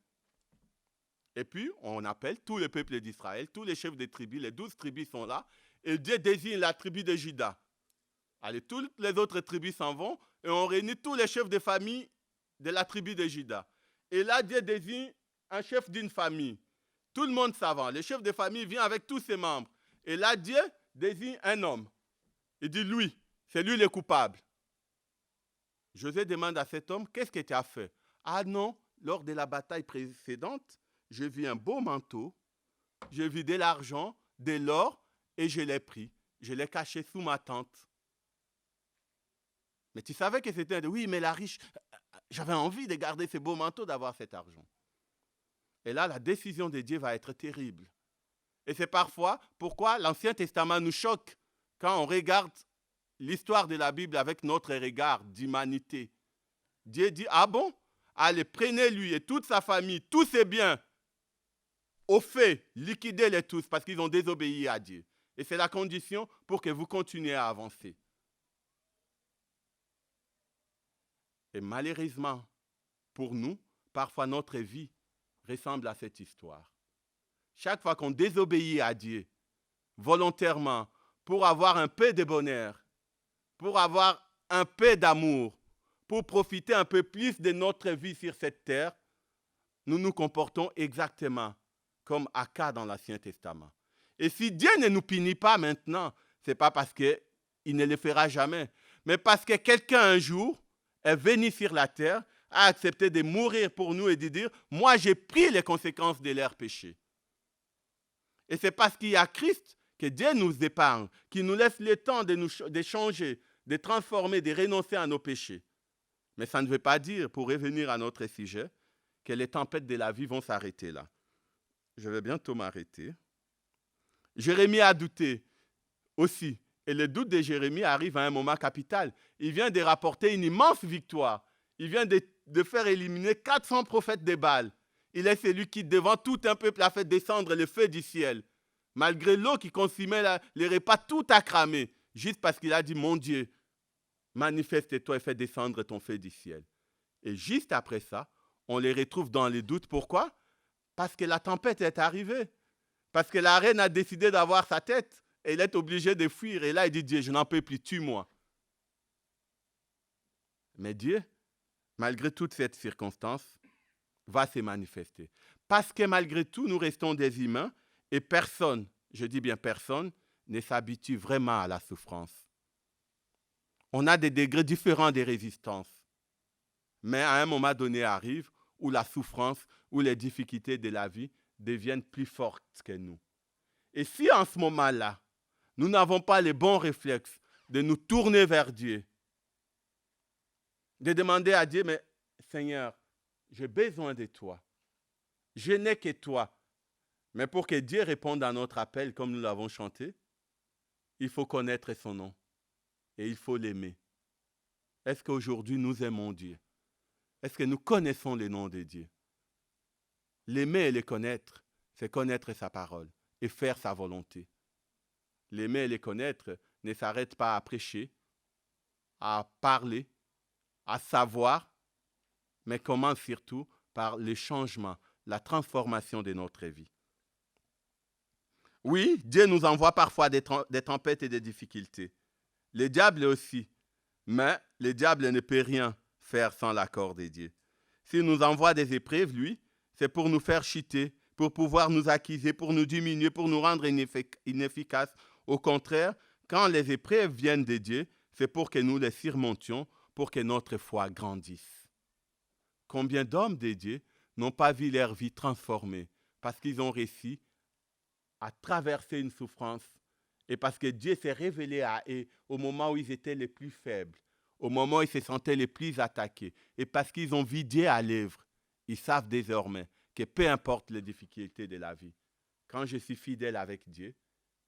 Et puis, on appelle tous les peuples d'Israël, tous les chefs des tribus, les 12 tribus sont là, et Dieu désigne la tribu de Juda. Allez, toutes les autres tribus s'en vont, et on réunit tous les chefs de famille de la tribu de Juda. Et là, Dieu désigne un chef d'une famille. Tout le monde s'en va. Le chef de famille vient avec tous ses membres. Et là, Dieu désigne un homme. Il dit, lui, c'est lui le coupable. Josué demande à cet homme, qu'est-ce que tu as fait? Ah non, lors de la bataille précédente, j'ai vu un beau manteau, j'ai vu de l'argent, de l'or, et je l'ai pris. Je l'ai caché sous ma tente. Mais tu savais que c'était... Oui, mais la riche, j'avais envie de garder ce beau manteau, d'avoir cet argent. Et là, la décision de Dieu va être terrible. Et c'est parfois pourquoi l'Ancien Testament nous choque quand on regarde l'histoire de la Bible avec notre regard d'humanité. Dieu dit, ah bon? Allez, prenez-lui et toute sa famille, tous ses biens, au fait, liquidez-les tous parce qu'ils ont désobéi à Dieu. Et c'est la condition pour que vous continuiez à avancer. Et malheureusement, pour nous, parfois notre vie ressemble à cette histoire. Chaque fois qu'on désobéit à Dieu, volontairement, pour avoir un peu de bonheur, pour avoir un peu d'amour, pour profiter un peu plus de notre vie sur cette terre, nous nous comportons exactement comme Achan dans l'Ancien Testament. Et si Dieu ne nous punit pas maintenant, ce n'est pas parce qu'il ne le fera jamais, mais parce que quelqu'un un jour est venu sur la terre, a accepté de mourir pour nous et de dire, moi j'ai pris les conséquences de leurs péchés. Et c'est parce qu'il y a Christ que Dieu nous épargne, qui nous laisse le temps de changer, de transformer, de renoncer à nos péchés. Mais ça ne veut pas dire, pour revenir à notre sujet, que les tempêtes de la vie vont s'arrêter là. Je vais bientôt m'arrêter. Jérémie a douté aussi. Et le doute de Jérémie arrive à un moment capital. Il vient de rapporter une immense victoire. Il vient de faire éliminer 400 prophètes de Baal. Il est celui qui, devant tout un peuple, a fait descendre le feu du ciel. Malgré l'eau qui consumait les repas, tout a cramé. Juste parce qu'il a dit, mon Dieu, manifeste-toi et fais descendre ton feu du ciel. Et juste après ça, on les retrouve dans les doutes. Pourquoi? Parce que la tempête est arrivée. Parce que la reine a décidé d'avoir sa tête. Et il est obligé de fuir. Et là, il dit, Dieu, je n'en peux plus, tue-moi. Mais Dieu, malgré toute cette circonstance, va se manifester. Parce que malgré tout, nous restons des humains et personne, je dis bien personne, ne s'habitue vraiment à la souffrance. On a des degrés différents de résistance. Mais à un moment donné arrive où la souffrance, où les difficultés de la vie deviennent plus fortes que nous. Et si en ce moment-là, nous n'avons pas les bons réflexes de nous tourner vers Dieu, de demander à Dieu, mais Seigneur, j'ai besoin de toi. Je n'ai que toi. Mais pour que Dieu réponde à notre appel, comme nous l'avons chanté, il faut connaître son nom et il faut l'aimer. Est-ce qu'aujourd'hui nous aimons Dieu? Est-ce que nous connaissons le nom de Dieu? L'aimer et le connaître, c'est connaître sa parole et faire sa volonté. L'aimer et le connaître ne s'arrête pas à prêcher, à parler, à savoir, mais commence surtout par le changement, la transformation de notre vie. Oui, Dieu nous envoie parfois des tempêtes et des difficultés. Le diable aussi. Mais le diable ne peut rien faire sans l'accord de Dieu. S'il nous envoie des épreuves, lui, c'est pour nous faire chuter, pour pouvoir nous accuser, pour nous diminuer, pour nous rendre inefficaces. Au contraire, quand les épreuves viennent de Dieu, c'est pour que nous les surmontions, pour que notre foi grandisse. Combien d'hommes de Dieu n'ont pas vu leur vie transformée parce qu'ils ont réussi à traverser une souffrance et parce que Dieu s'est révélé à eux au moment où ils étaient les plus faibles, au moment où ils se sentaient les plus attaqués. Et parce qu'ils ont vu Dieu à l'œuvre, ils savent désormais que peu importe les difficultés de la vie, quand je suis fidèle avec Dieu,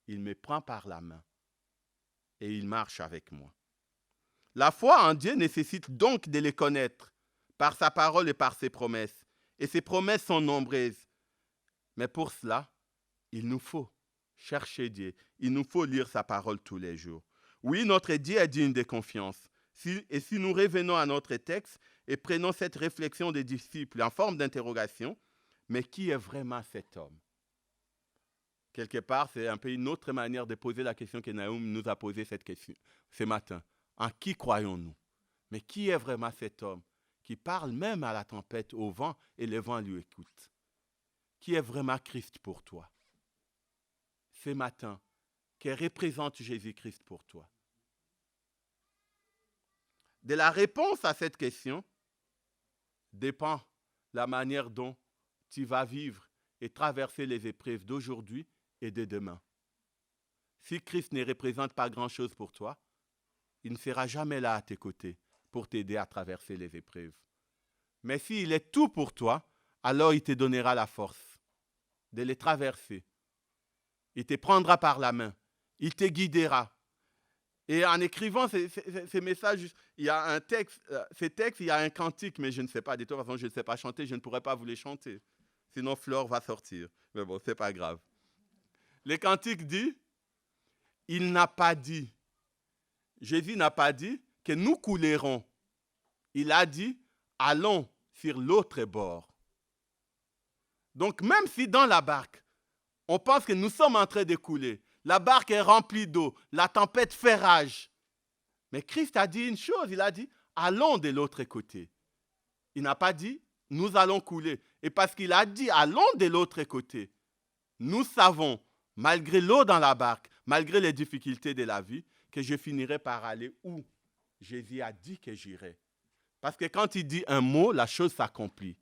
il me prend par la main et il marche avec moi. La foi en Dieu nécessite donc de le connaître par sa parole et par ses promesses. Et ses promesses sont nombreuses. Mais pour cela, il nous faut chercher Dieu. Il nous faut lire sa parole tous les jours. Oui, notre Dieu est digne de confiance. Et si nous revenons à notre texte et prenons cette réflexion des disciples en forme d'interrogation, mais qui est vraiment cet homme? Quelque part, c'est un peu une autre manière de poser la question que Naoum nous a posée cette question ce matin. En qui croyons-nous? Mais qui est vraiment cet homme qui parle même à la tempête, au vent, et le vent lui écoute? Qui est vraiment Christ pour toi? Ce matin, que représente Jésus-Christ pour toi? De la réponse à cette question dépend la manière dont tu vas vivre et traverser les épreuves d'aujourd'hui et de demain. Si Christ ne représente pas grand-chose pour toi, il ne sera jamais là à tes côtés pour t'aider à traverser les épreuves. Mais s'il est tout pour toi, alors il te donnera la force de les traverser. Il te prendra par la main. Il te guidera. Et en écrivant ces messages, il y a un texte, ces textes, il y a un cantique, mais je ne sais pas. De toute façon, je ne sais pas chanter, je ne pourrais pas vous les chanter. Sinon, Flore va sortir. Mais bon, ce n'est pas grave. Le cantique dit, il n'a pas dit, Jésus n'a pas dit que nous coulerons. Il a dit, allons sur l'autre bord. Donc, même si dans la barque, on pense que nous sommes en train de couler, la barque est remplie d'eau, la tempête fait rage. Mais Christ a dit une chose, il a dit, allons de l'autre côté. Il n'a pas dit, nous allons couler. Et parce qu'il a dit, allons de l'autre côté, nous savons, malgré l'eau dans la barque, malgré les difficultés de la vie, que je finirai par aller où Jésus a dit que j'irai. Parce que quand il dit un mot, la chose s'accomplit.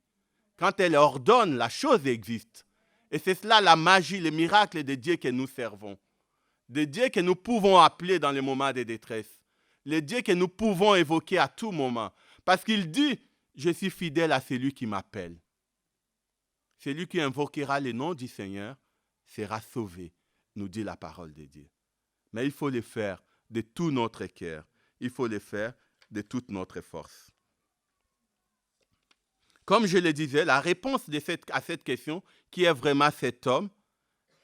Quand elle ordonne, la chose existe. Et c'est cela la magie, le miracle de Dieu que nous servons. De Dieu que nous pouvons appeler dans les moments de détresse. Le Dieu que nous pouvons évoquer à tout moment. Parce qu'il dit, je suis fidèle à celui qui m'appelle. Celui qui invoquera le nom du Seigneur sera sauvé, nous dit la parole de Dieu. Mais il faut le faire de tout notre cœur. Il faut le faire de toute notre force. Comme je le disais, la réponse à cette question, qui est vraiment cet homme,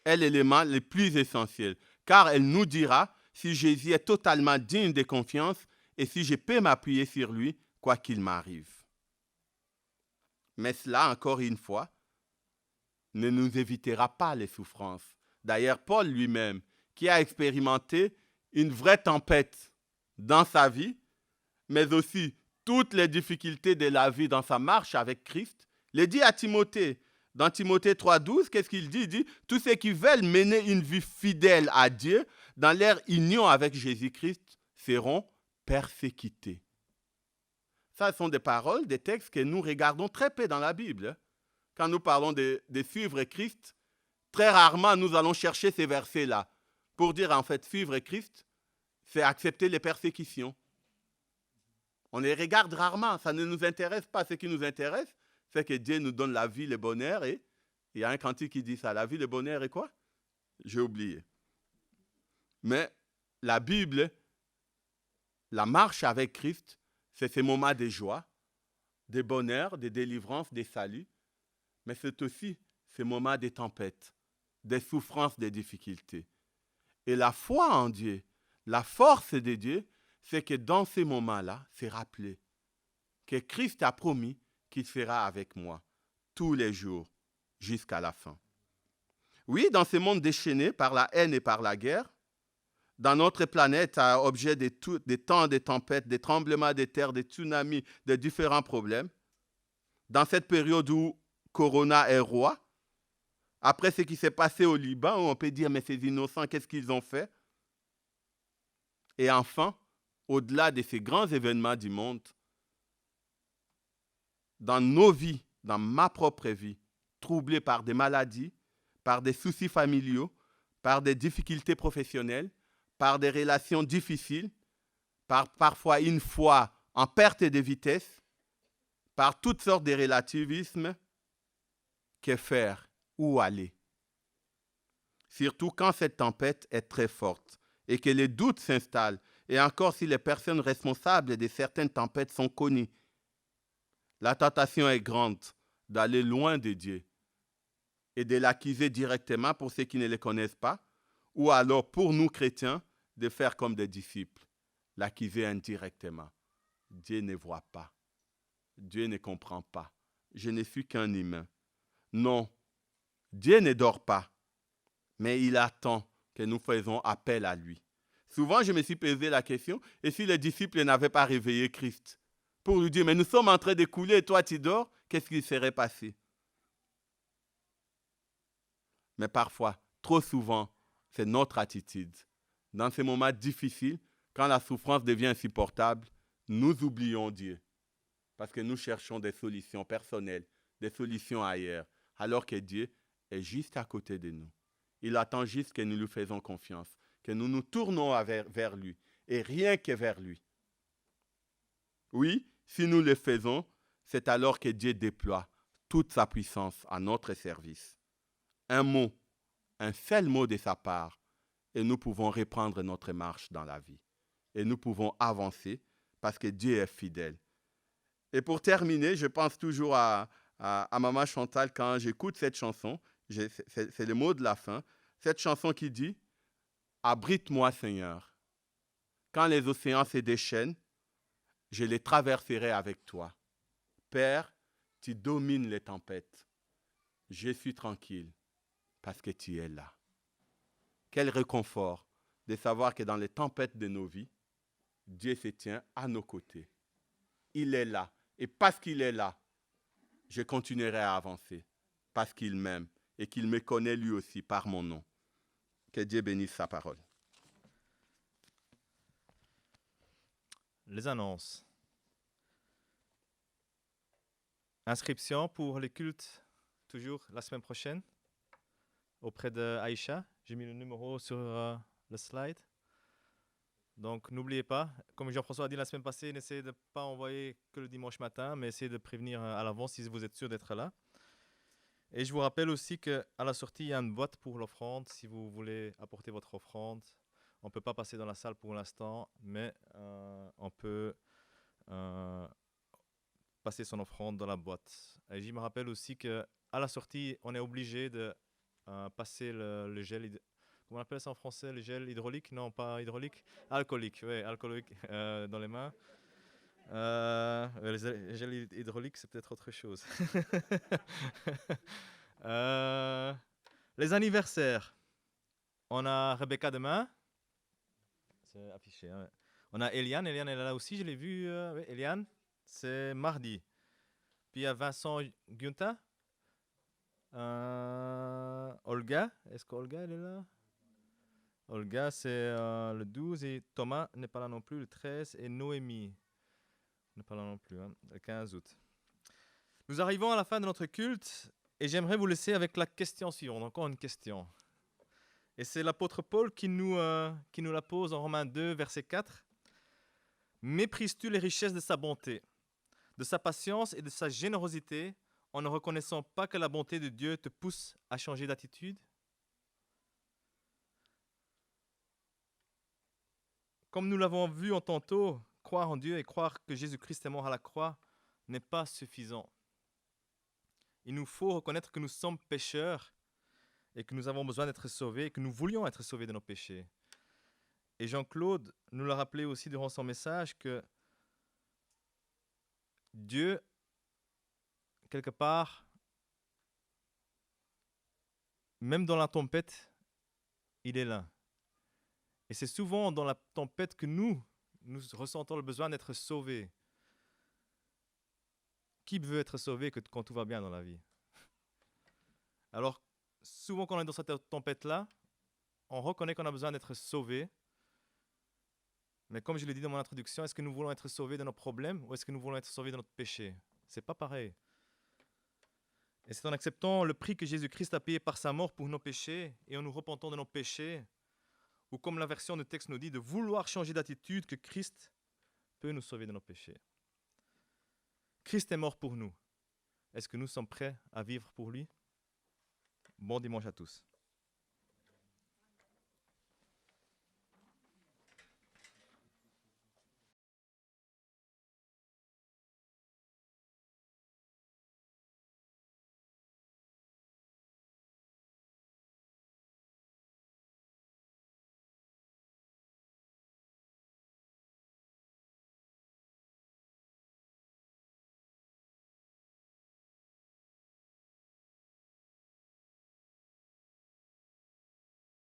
est l'élément le plus essentiel. Car elle nous dira si Jésus est totalement digne de confiance et si je peux m'appuyer sur lui, quoi qu'il m'arrive. Mais cela, encore une fois, ne nous évitera pas les souffrances. D'ailleurs, Paul lui-même, qui a expérimenté une vraie tempête dans sa vie, mais aussi toutes les difficultés de la vie dans sa marche avec Christ, le dit à Timothée. Dans Timothée 3,12, qu'est-ce qu'il dit? Il dit, tous ceux qui veulent mener une vie fidèle à Dieu, dans leur union avec Jésus-Christ, seront persécutés. Ça, ce sont des paroles, des textes que nous regardons très peu dans la Bible. Quand nous parlons de suivre Christ, très rarement nous allons chercher ces versets-là pour dire en fait, suivre Christ, c'est accepter les persécutions. On les regarde rarement, ça ne nous intéresse pas. Ce qui nous intéresse, c'est que Dieu nous donne la vie, le bonheur. Et il y a un cantique qui dit ça, la vie, le bonheur et quoi? J'ai oublié. Mais la Bible, la marche avec Christ, c'est ces moments de joie, de bonheur, de délivrance, de salut. Mais c'est aussi ces moments de tempête, des souffrances, des difficultés. Et la foi en Dieu, la force de Dieu, c'est que dans ces moments-là, c'est rappeler que Christ a promis qu'il sera avec moi tous les jours jusqu'à la fin. Oui, dans ce monde déchaîné par la haine et par la guerre, dans notre planète, objet des temps, des tempêtes, des tremblements de terre, des tsunamis, des différents problèmes, dans cette période où Corona est roi, après ce qui s'est passé au Liban, où on peut dire, mais ces innocents, qu'est-ce qu'ils ont fait? Et enfin, au-delà de ces grands événements du monde, dans nos vies, dans ma propre vie, troublée par des maladies, par des soucis familiaux, par des difficultés professionnelles, par des relations difficiles, par parfois une foi en perte de vitesse, par toutes sortes de relativismes, que faire? Où aller? Surtout quand cette tempête est très forte et que les doutes s'installent, et encore si les personnes responsables de certaines tempêtes sont connues. La tentation est grande d'aller loin de Dieu et de l'accuser directement pour ceux qui ne le connaissent pas, ou alors pour nous chrétiens, de faire comme des disciples, l'accuser indirectement. Dieu ne voit pas. Dieu ne comprend pas. Je ne suis qu'un humain. Non, Dieu ne dort pas, mais il attend que nous faisions appel à lui. Souvent, je me suis posé la question, et si les disciples n'avaient pas réveillé Christ pour lui dire, mais nous sommes en train de couler et toi tu dors, qu'est-ce qui serait passé? Mais parfois, trop souvent, c'est notre attitude. Dans ces moments difficiles, quand la souffrance devient insupportable, nous oublions Dieu. Parce que nous cherchons des solutions personnelles, des solutions ailleurs, alors que Dieu est juste à côté de nous. Il attend juste que nous lui faisons confiance, que nous nous tournons vers lui, et rien que vers lui. Oui, si nous le faisons, c'est alors que Dieu déploie toute sa puissance à notre service. Un mot, un seul mot de sa part, et nous pouvons reprendre notre marche dans la vie. Et nous pouvons avancer parce que Dieu est fidèle. Et pour terminer, je pense toujours à Maman Chantal quand j'écoute cette chanson. C'est le mot de la fin. Cette chanson qui dit « Abrite-moi, Seigneur. Quand les océans se déchaînent, je les traverserai avec toi. Père, tu domines les tempêtes. Je suis tranquille parce que tu es là. » Quel réconfort de savoir que dans les tempêtes de nos vies, Dieu se tient à nos côtés. Il est là. Et parce qu'il est là, je continuerai à avancer. Parce qu'il m'aime et qu'il me connaît lui aussi par mon nom. Que Dieu bénisse sa parole. Les annonces. Inscription pour les cultes, toujours la semaine prochaine, auprès de Aïcha. J'ai mis le numéro sur le slide. Donc n'oubliez pas, comme Jean-François a dit la semaine passée, n'essayez de ne pas envoyer que le dimanche matin, mais essayez de prévenir à l'avance si vous êtes sûr d'être là. Et je vous rappelle aussi qu'à la sortie, il y a une boîte pour l'offrande, si vous voulez apporter votre offrande. On ne peut pas passer dans la salle pour l'instant, mais on peut passer son offrande dans la boîte. Et je me rappelle aussi qu'à la sortie, on est obligé de passer le gel, comment on appelle ça en français, le gel hydraulique? Non, pas hydraulique, alcoolique, oui, alcoolique dans les mains. Le gel hydraulique, c'est peut-être autre chose. Les anniversaires. On a Rebecca demain. C'est affiché. Hein. On a Eliane. Eliane est là aussi, je l'ai vu. Oui, Eliane, c'est mardi. Puis il y a Vincent Gunta. Olga. Est-ce qu'Olga elle est là? Olga, c'est le 12. Et Thomas n'est pas là non plus, le 13. Et Noémie n'est pas là non plus, hein, le 15 août. Nous arrivons à la fin de notre culte. Et j'aimerais vous laisser avec la question suivante. Encore une question. Et c'est l'apôtre Paul qui nous la pose en Romains 2, verset 4. « Méprises-tu les richesses de sa bonté, de sa patience et de sa générosité, en ne reconnaissant pas que la bonté de Dieu te pousse à changer d'attitude ?» Comme nous l'avons vu en tantôt, croire en Dieu et croire que Jésus-Christ est mort à la croix n'est pas suffisant. Il nous faut reconnaître que nous sommes pécheurs et que nous avons besoin d'être sauvés et que nous voulions être sauvés de nos péchés. Et Jean-Claude nous l'a rappelé aussi durant son message que Dieu, quelque part, même dans la tempête, il est là. Et c'est souvent dans la tempête que nous ressentons le besoin d'être sauvés. Qui veut être sauvé que quand tout va bien dans la vie? Alors, souvent quand on est dans cette tempête-là, on reconnaît qu'on a besoin d'être sauvé. Mais comme je l'ai dit dans mon introduction, est-ce que nous voulons être sauvés de nos problèmes ou est-ce que nous voulons être sauvés de notre péché? C'est pas pareil. Et c'est en acceptant le prix que Jésus-Christ a payé par sa mort pour nos péchés et en nous repentant de nos péchés, ou comme la version du texte nous dit, de vouloir changer d'attitude, que Christ peut nous sauver de nos péchés. Christ est mort pour nous. Est-ce que nous sommes prêts à vivre pour lui? Bon dimanche à tous.